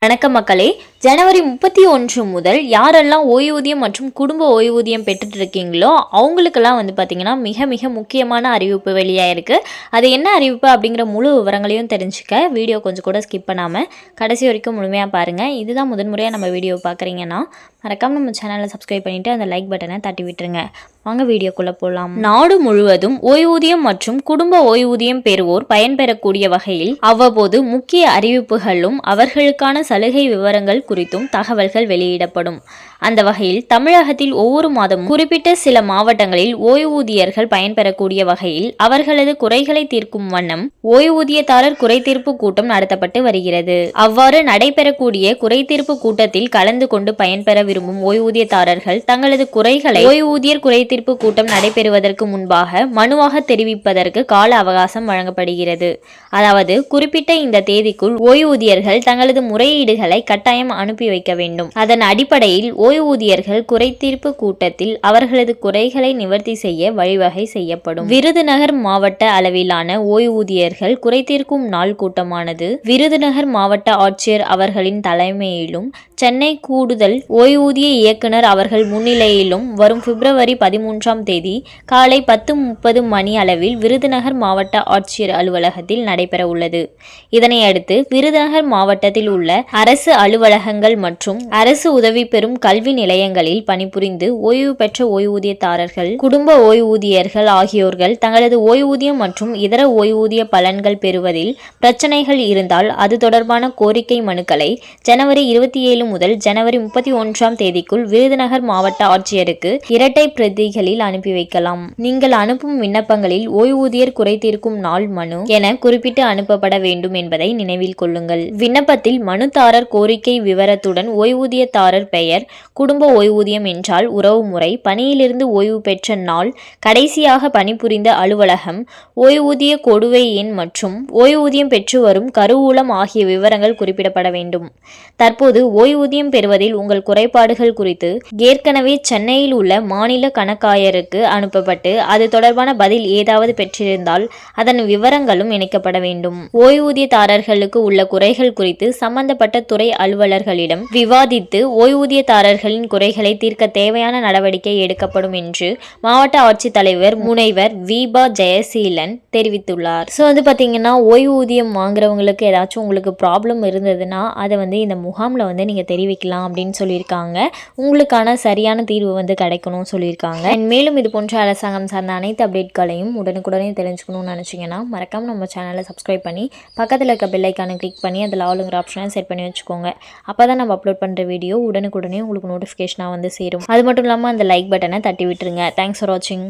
வணக்கம் மக்களே. ஜனவரி 31 முதல் யாரெல்லாம் ஓய்வூதியம் மற்றும் குடும்ப ஓய்வூதியம் பெற்றுட்டு இருக்கீங்களோ அவங்களுக்கெல்லாம் பார்த்தீங்கன்னா மிக மிக முக்கியமான அறிவிப்பு வெளியாயிருக்கு. அது என்ன அறிவிப்பு அப்படிங்கிற முழு விவரங்களையும் தெரிஞ்சுக்க வீடியோ கொஞ்சம் கூட ஸ்கிப் பண்ணாமல் கடைசி வரைக்கும் முழுமையாக பாருங்கள். இதுதான் முதன்முறையாக நம்ம வீடியோ பார்க்குறீங்கன்னா மறக்காம நம்ம சேனலை சப்ஸ்கிரைப் பண்ணிவிட்டு அந்த லைக் பட்டனை தட்டி விட்டுருங்க. வாங்க வீடியோக்குள்ளே போகலாம். நாடு முழுவதும் ஓய்வூதியம் மற்றும் குடும்ப ஓய்வூதியம் பெறுவோர் பயன்பெறக்கூடிய வகையில் அவ்வப்போது முக்கிய அறிவிப்புகளும் அவர்களுக்கான சலுகை விவரங்கள் குறித்தும் தகவல்கள் வெளியிடப்படும். அந்த வகையில் தமிழகத்தில் ஒவ்வொரு மாதமும் குறிப்பிட்ட சில மாவட்டங்களில் ஓய்வூதியர்கள் பயன்பெறக்கூடிய வகையில் அவர்களது குறைகளை தீர்க்கும் வண்ணம் ஓய்வூதியதாரர் குறைதீர்ப்பு கூட்டம் நடத்தப்பட்டு வருகிறது. அவ்வாறு நடைபெறக்கூடிய குறைதீர்ப்பு கூட்டத்தில் கலந்து கொண்டு பயன்பெற விரும்பும் ஓய்வூதியதாரர்கள் தங்களது குறைகளை ஓய்வூதியர் குறைதீர்ப்பு கூட்டம் நடைபெறுவதற்கு முன்பாக மனுவாக தெரிவிப்பதற்கு கால அவகாசம் வழங்கப்படுகிறது. அதாவது குறிப்பிட்ட இந்த தேதிக்குள் ஓய்வூதியர்கள் தங்களது முறையீடுகளை கட்டாயம் அனுப்பி வைக்க வேண்டும். அதன் அடிப்படையில் ஓய்வூதியர்கள் குறைதீர்ப்பு கூட்டத்தில் அவர்களது குறைகளை நிவர்த்தி செய்ய வழிவகை செய்யப்படும். விருதுநகர் மாவட்ட அளவிலான ஓய்வூதியர்கள் குறைதீர்க்கும் நாள் கூட்டமானது விருதுநகர் மாவட்ட ஆட்சியர் அவர்களின் தலைமையிலும் சென்னை கூடுதல் ஓய்வூதிய இயக்குனர் அவர்கள் முன்னிலையிலும் வரும் பிப்ரவரி 13ஆம் தேதி காலை 10:30 மணி அளவில் விருதுநகர் மாவட்ட ஆட்சியர் அலுவலகத்தில் நடைபெற உள்ளது. இதனையடுத்து விருதுநகர் மாவட்டத்தில் உள்ள அரசு அலுவலகங்கள் மற்றும் அரசு உதவி பெறும் கல்வி நிலையங்களில் பணிபுரிந்து ஓய்வு பெற்ற ஓய்வூதியதாரர்கள் குடும்ப ஓய்வூதியர்கள் ஆகியோர்கள் தங்களது ஓய்வூதியம் மற்றும் இதர ஓய்வூதிய பலன்கள் பெறுவதில் பிரச்சனைகள் இருந்தால் அது தொடர்பான கோரிக்கை மனுக்களை ஜனவரி 27 முதல் ஜனவரி 31ஆம் தேதிக்குள் விருதுநகர் மாவட்ட ஆட்சியருக்கு இரட்டை பிரதிகளில் அனுப்பி வைக்கலாம். நீங்கள் அனுப்பும் விண்ணப்பங்களில் ஓய்வூதியர் குறைதீர்க்கும் நாள் மனு என குறிப்பிட்டு அனுப்பப்பட வேண்டும் என்பதை நினைவில் கொள்ளுங்கள். விண்ணப்பத்தில் மனுதாரர் கோரிக்கை விவரத்துடன் ஓய்வூதியதாரர் பெயர், குடும்ப ஓய்வூதியம் என்றால் உறவு முறை, பணியிலிருந்து ஓய்வு பெற்ற நாள், கடைசியாக பணிபுரிந்த அலுவலகம், ஓய்வூதிய கொடுவை எண் மற்றும் ஓய்வூதியம் பெற்று வரும் கருவூலம் ஆகிய விவரங்கள் குறிப்பிடப்பட வேண்டும். தற்போது ஓய்வூதியம் பெறுவதில் உங்கள் குறைபாடுகள் குறித்து ஏற்கனவே சென்னையில் உள்ள மாநில கணக்காயருக்கு அனுப்பப்பட்டு அது தொடர்பான பதில் ஏதாவது பெற்றிருந்தால் அதன் விவரங்களும் இணைக்கப்பட வேண்டும். ஓய்வூதியதாரர்களுக்கு உள்ள குறைகள் குறித்து சம்பந்தப்பட்ட துறை அலுவலர்களிடம் விவாதித்து ஓய்வூதியதாரர்களின் குறைகளை தீர்க்க தேவையான நடவடிக்கை எடுக்கப்படும் என்று மாவட்ட ஆட்சித்தலைவர் முனைவர் வீபா ஜெயசீலன் தெரிவித்துள்ளார். ஸோ பார்த்தீங்கன்னா ஓய்வூதியம் வாங்குறவங்களுக்கு ஏதாச்சும் உங்களுக்கு ப்ராப்ளம் இருந்ததுன்னா அதை இந்த முகாமில் நீங்கள் தெரிவிக்கலாம் அப்படின்னு சொல்லியிருக்காங்க. உங்களுக்கான சரியான தீர்வு கிடைக்கணும்னு சொல்லியிருக்காங்க. மேலும் இது போன்ற அரசாங்கம் சார்ந்த அனைத்து அப்டேட்களையும் உடனுக்குடனே தெரிஞ்சுக்கணும்னு நினச்சிங்கன்னா மறக்காம நம்ம சேனலை சப்ஸ்கிரைப் பண்ணி பக்கத்தில் இருக்க பெல் ஐக்கானை கிளிக் பண்ணி அதில் ஆளுங்கிற ஆப்ஷனை செட் பண்ணி வச்சுக்கோங்க. அப்போ தான் நம்ம அப்லோட் பண்ணுற வீடியோ உடனுக்குடனே உங்களுக்கு நோட்டிஃபிகேஷனாக சேரும். அது மட்டும் இல்லாமல் அந்த லைக் பட்டனை தட்டி விட்டுருங்க. தேங்க்ஸ் ஃபார் வாட்சிங்.